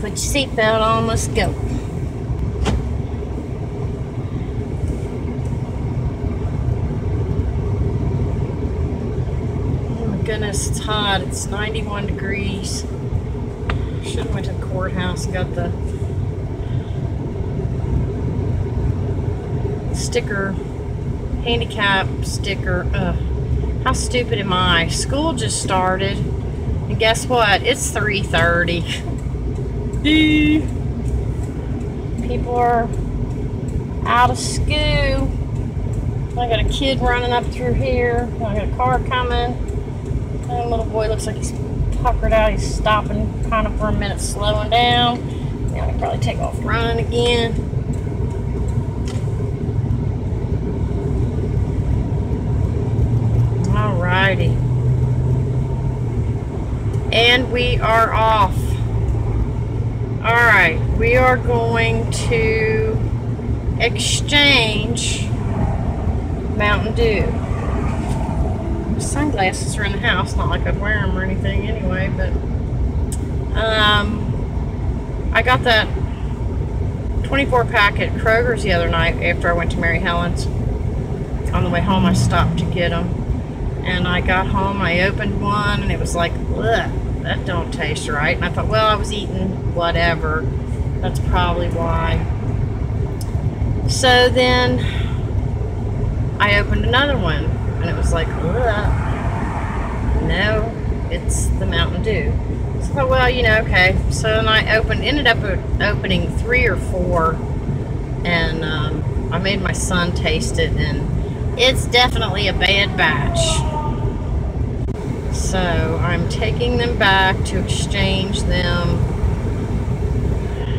Put your seatbelt on, let's go. Oh my goodness, it's hot. It's 91 degrees. Should have went to the courthouse and got the sticker, handicap sticker. How stupid am I? School just started, and guess what? It's 3:30. People are out of school. I got a kid running up through here. I got a car coming. That little boy looks like he's puckered out. He's stopping kind of for a minute, slowing down. Now I can probably take off running again. Alrighty. And we are off. Alright, we are going to exchange Mountain Dew. Sunglasses are in the house, not like I'd wear them or anything anyway, but I got that 24 pack at Kroger's the other night after I went to Mary Helen's. On the way home I stopped to get them, and I got home, I opened one, and it was like, ugh, that don't taste right. And I thought, well, I was eating whatever, that's probably why. So then I opened another one, and it was like, ugh. No, it's the Mountain Dew. So I thought, well, you know, okay. So then I ended up opening 3 or 4, and I made my son taste it, and it's definitely a bad batch. So I'm taking them back to exchange them.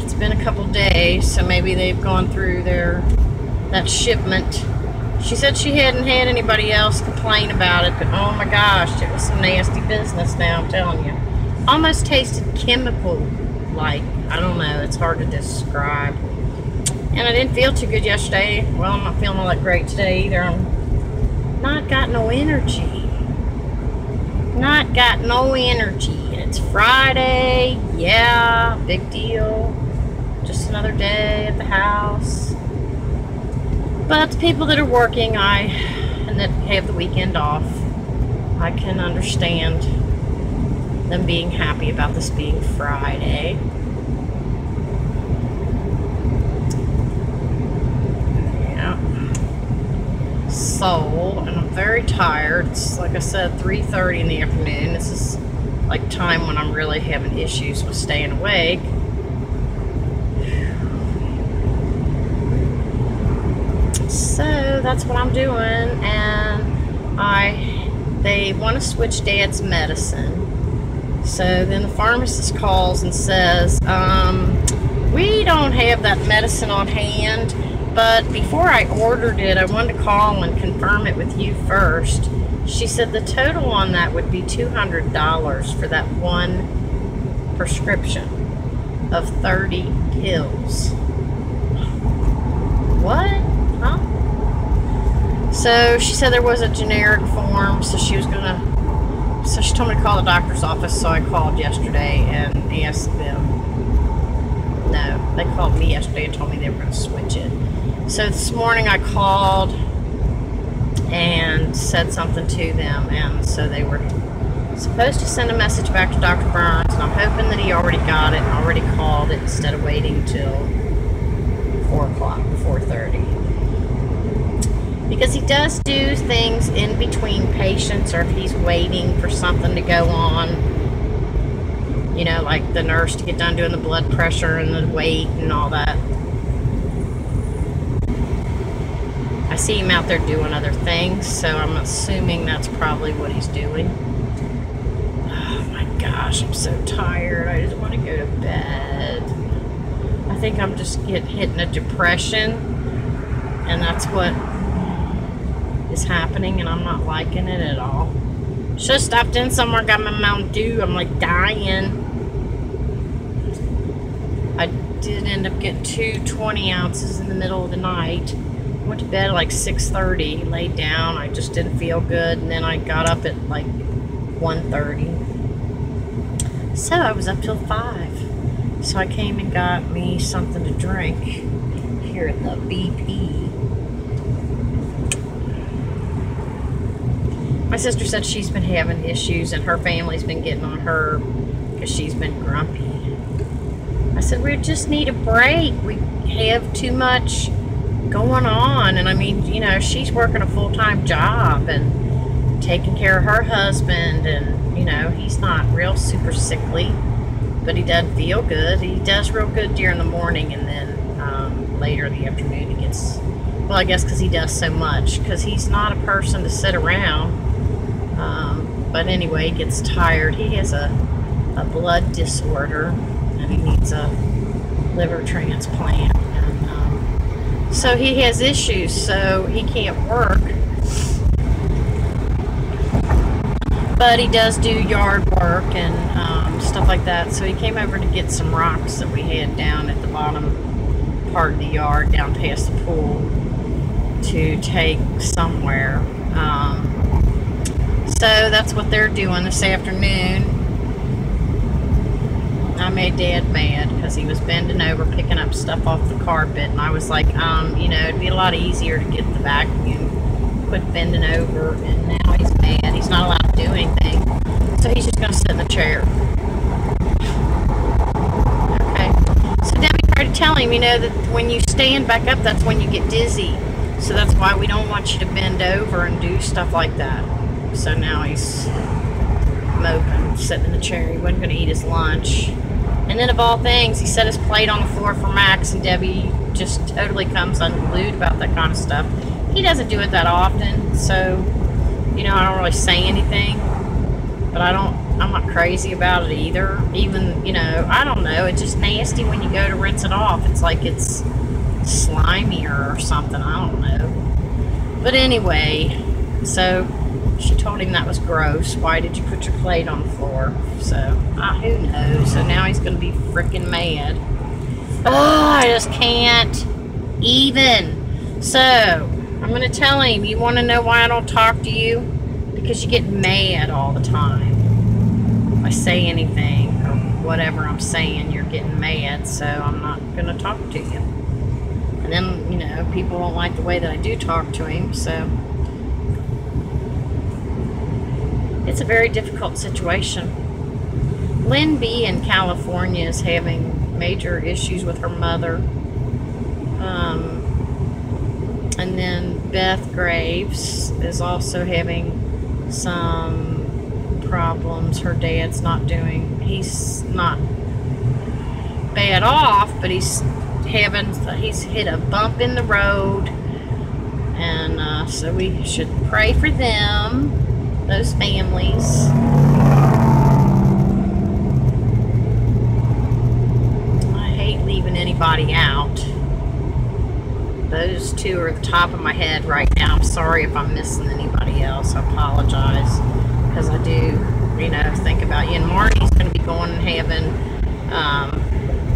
It's been a couple days, so maybe they've gone through that shipment. She said she hadn't had anybody else complain about it, but oh my gosh, it was some nasty business now, I'm telling you. Almost tasted chemical-like. I don't know, it's hard to describe. And I didn't feel too good yesterday. Well, I'm not feeling all that great today either. I'm not got no energy. Not got no energy. And it's Friday. Yeah, big deal. Just another day at the house. But the people that are working and that have the weekend off, I can understand them being happy about this being Friday. Yeah. So, and I'm very tired. It's, like I said, 3:30 in the afternoon. This is like time when I'm really having issues with staying awake. So that's what I'm doing, and they want to switch Dad's medicine. So then the pharmacist calls and says, we don't have that medicine on hand, but before I ordered it, I wanted to call and confirm it with you first. She said the total on that would be $200 for that one prescription of 30 pills. What? Huh? So she said there was a generic form, so she told me to call the doctor's office, so I called yesterday and asked them. No, they called me yesterday and told me they were going to switch it. So this morning I called and said something to them, and so they were supposed to send a message back to Dr. Burns, and I'm hoping that he already got it and already called it instead of waiting till 4 o'clock, 4:30. Because he does do things in between patients, or if he's waiting for something to go on, you know, like the nurse to get done doing the blood pressure and the weight and all that. I see him out there doing other things, so I'm assuming that's probably what he's doing. Oh my gosh, I'm so tired. I just want to go to bed. I think I'm just hitting a depression, and that's what is happening, and I'm not liking it at all. Should have stopped in somewhere, got my Mountain Dew. I'm like dying. I did end up getting 2 20 ounces in the middle of the night. Went to bed at like 6:30, laid down. I just didn't feel good, and then I got up at like 1:30. So I was up till 5. So I came and got me something to drink here at the BP. My sister said she's been having issues and her family's been getting on her because she's been grumpy. I said, we just need a break. We have too much going on. And I mean, you know, she's working a full-time job and taking care of her husband. And, you know, he's not real super sickly, but he doesn't feel good. He does real good during the morning, and then later in the afternoon he gets, well, I guess because he does so much, because he's not a person to sit around. But anyway, he gets tired. He has a blood disorder, and he needs a liver transplant. And, so he has issues, so he can't work. But he does do yard work and stuff like that. So he came over to get some rocks that we had down at the bottom part of the yard, down past the pool, to take somewhere. So that's what they're doing this afternoon. I made Dad mad because he was bending over picking up stuff off the carpet, and I was like, you know, it'd be a lot easier to get the vacuum, quit bending over, and now he's mad. He's not allowed to do anything, so he's just going to sit in the chair. Okay, so Debbie tried to tell him, you know, that when you stand back up, that's when you get dizzy, so that's why we don't want you to bend over and do stuff like that. So now he's moping, sitting in the chair. He wasn't going to eat his lunch. And then of all things, he set his plate on the floor for Max, and Debbie just totally comes unglued about that kind of stuff. He doesn't do it that often, so, you know, I don't really say anything. But I'm not crazy about it either. Even, you know, I don't know. It's just nasty when you go to rinse it off. It's like it's slimier or something. I don't know. But anyway, so she told him that was gross. Why did you put your plate on the floor? So, who knows? So now he's going to be freaking mad. Oh, I just can't even. So, I'm going to tell him, you want to know why I don't talk to you? Because you get mad all the time. If I say anything or whatever I'm saying, you're getting mad, so I'm not going to talk to you. And then, you know, people don't like the way that I do talk to him, so it's a very difficult situation. Lynn B. in California is having major issues with her mother. And then Beth Graves is also having some problems. Her dad's he's not bad off, but he's hit a bump in the road. And so we should pray for them, those families. I hate leaving anybody out. Those two are at the top of my head right now. I'm sorry if I'm missing anybody else. I apologize, because I do, you know, think about you. And Marty's going to be going and having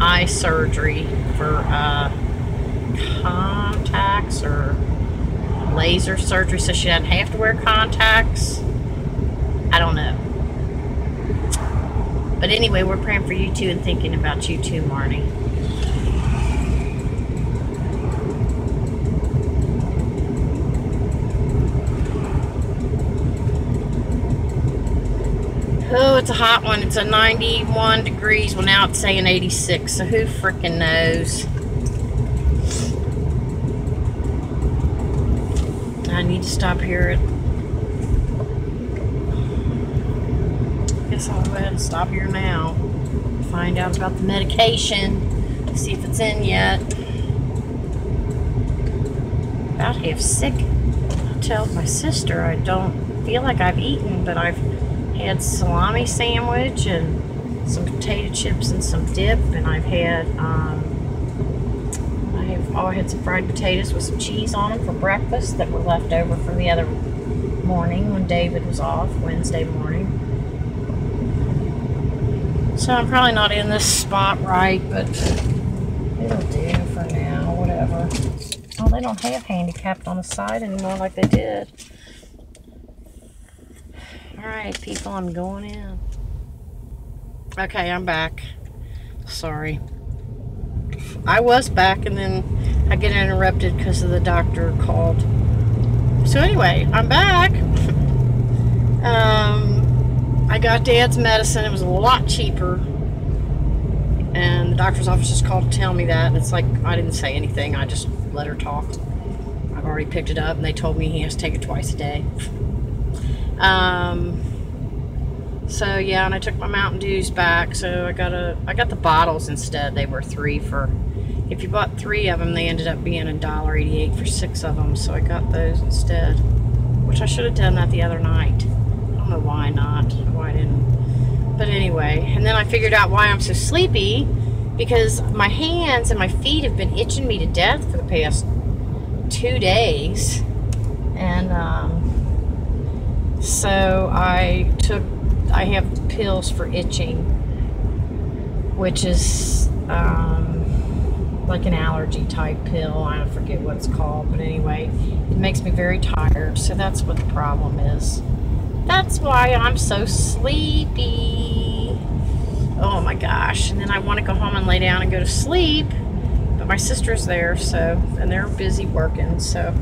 eye surgery for contacts or laser surgery, so she doesn't have to wear contacts. I don't know. But anyway, we're praying for you too and thinking about you too, Marty. Oh, it's a hot one. It's a 91 degrees. Well, now it's saying 86, so who freaking knows? I need to stop here at... guess I'll go ahead and stop here now. Find out about the medication. See if it's in yet. About half sick. I told my sister I don't feel like I've eaten, but I've had salami sandwich and some potato chips and some dip, and I've had I had some fried potatoes with some cheese on them for breakfast that were left over from the other morning when David was off, Wednesday morning. So I'm probably not in this spot right, but it'll do for now, whatever. Oh, they don't have handicapped on the side anymore like they did. Alright, people, I'm going in. Okay, I'm back. Sorry. I was back, and then I get interrupted because of the doctor called. So anyway, I'm back. I got Dad's medicine. It was a lot cheaper. And the doctor's office just called to tell me that. And it's like, I didn't say anything. I just let her talk. I've already picked it up, and they told me he has to take it twice a day. So yeah, and I took my Mountain Dews back. So I got the bottles instead. They were $3 for, if you bought 3 of them, they ended up being $1.88 for 6 of them. So I got those instead, which I should have done that the other night. I don't know why not, why I didn't. But anyway, and then I figured out why I'm so sleepy, because my hands and my feet have been itching me to death for the past 2 days. And so I have pills for itching, which is like an allergy type pill. I forget what it's called, but anyway, it makes me very tired. So that's what the problem is. That's why I'm so sleepy. Oh my gosh. And then I want to go home and lay down and go to sleep, but my sister's there, so, and they're busy working. So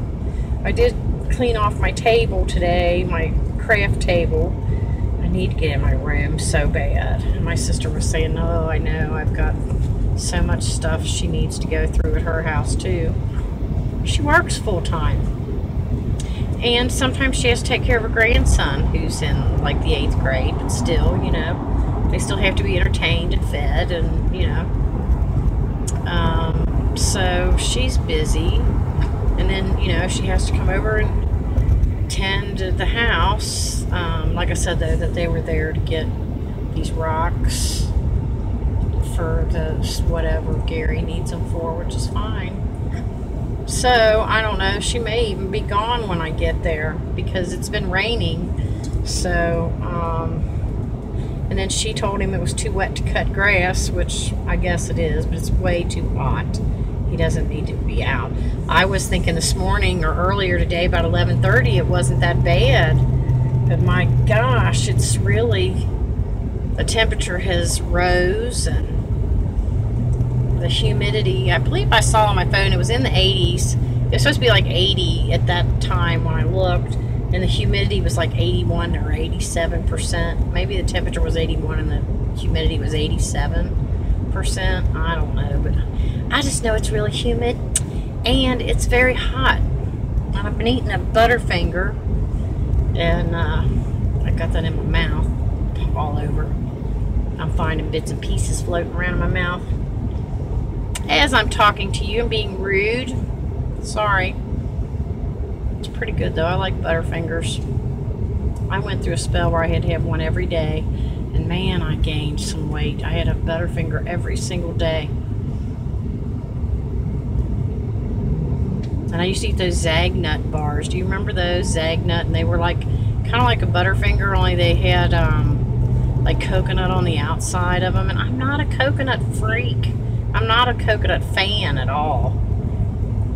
I did clean off my table today, my craft table. I need to get in my room so bad. And my sister was saying, oh, I know, I've got so much stuff she needs to go through at her house too. She works full time. And sometimes she has to take care of her grandson, who's in like the 8th grade, but still, you know, they still have to be entertained and fed, and, you know. So she's busy. And then, you know, she has to come over and tend to the house. Like I said, though, that they were there to get these rocks for the whatever Gary needs them for, which is fine. So, I don't know, she may even be gone when I get there, because it's been raining. So, and then she told him it was too wet to cut grass, which I guess it is, but it's way too hot. He doesn't need to be out. I was thinking this morning or earlier today about 11:30, it wasn't that bad. But my gosh, it's really, the temperature has rose, and the humidity, I believe I saw on my phone, it was in the 80s. It was supposed to be like 80 at that time when I looked, and the humidity was like 81 or 87%. Maybe the temperature was 81 and the humidity was 87%. I don't know, but I just know it's really humid, and it's very hot. And I've been eating a Butterfinger, and I got that in my mouth all over. I'm finding bits and pieces floating around in my mouth as I'm talking to you and being rude. Sorry. It's pretty good though. I like Butterfingers. I went through a spell where I had to have one every day, and man, I gained some weight. I had a Butterfinger every single day. And I used to eat those Zagnut bars. Do you remember those? Zagnut, and they were like kind of like a Butterfinger, only they had like coconut on the outside of them. And I'm not a coconut freak. I'm not a coconut fan at all,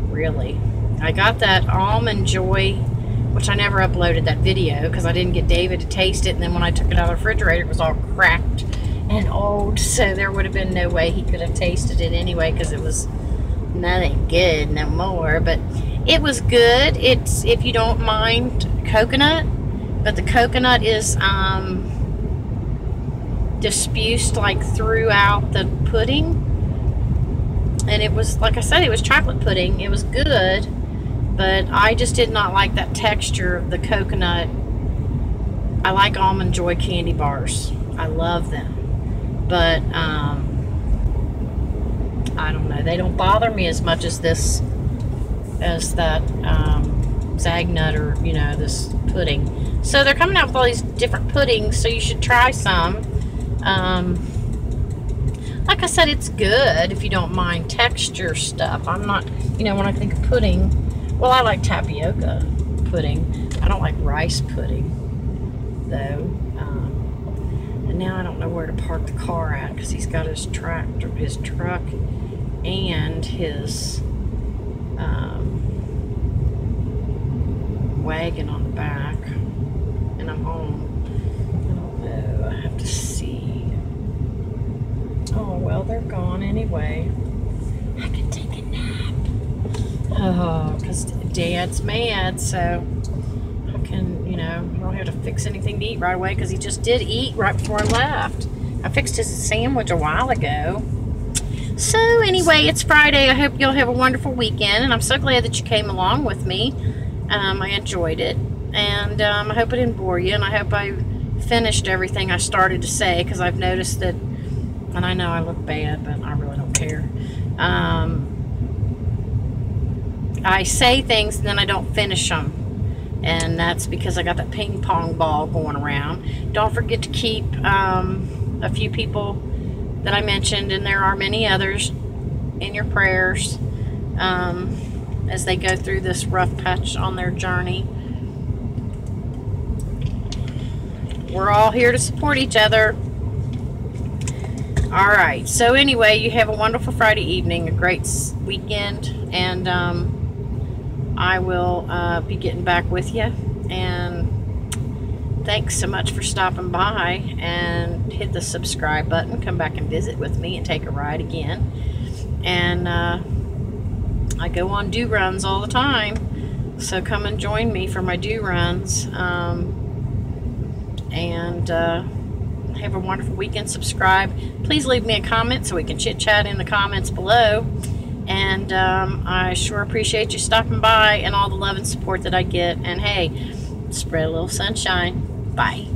really. I got that Almond Joy, which I never uploaded that video because I didn't get David to taste it, and then when I took it out of the refrigerator, it was all cracked and old, so there would have been no way he could have tasted it anyway, because it was nothing good no more. But it was good. It's, if you don't mind coconut, but the coconut is diffused like throughout the pudding. And it was, like I said, it was chocolate pudding. It was good, but I just did not like that texture of the coconut. I like Almond Joy candy bars. I love them. But, I don't know. They don't bother me as much as this, as that Zagnut, or, you know, this pudding. So they're coming out with all these different puddings, so you should try some. Like I said, it's good if you don't mind texture stuff. I'm not, you know, when I think of pudding, well, I like tapioca pudding. I don't like rice pudding, though. And now I don't know where to park the car at, because he's got his tractor, his truck, and his wagon on the back. And I'm home. I don't know. I have to see. Oh, well, they're gone anyway. I can take a nap. Oh, because Dad's mad, so I can, you know, I don't have to fix anything to eat right away because he just did eat right before I left. I fixed his sandwich a while ago. So anyway, it's Friday. I hope you'll have a wonderful weekend, and I'm so glad that you came along with me. I enjoyed it, and I hope I didn't bore you, and I hope I finished everything I started to say, because I've noticed that, and I know I look bad, but I really don't care. I say things and then I don't finish them, and that's because I got that ping pong ball going around. Don't forget to keep a few people that I mentioned, and there are many others, in your prayers as they go through this rough patch on their journey. We're all here to support each other. All right, so anyway, you have a wonderful Friday evening, a great weekend, and I will be getting back with you. And thanks so much for stopping by, and hit the subscribe button. Come back and visit with me and take a ride again. And I go on do runs all the time, so come and join me for my do runs. Have a wonderful weekend. Subscribe. Please leave me a comment so we can chit chat in the comments below. And I sure appreciate you stopping by and all the love and support that I get. And hey, spread a little sunshine. Bye.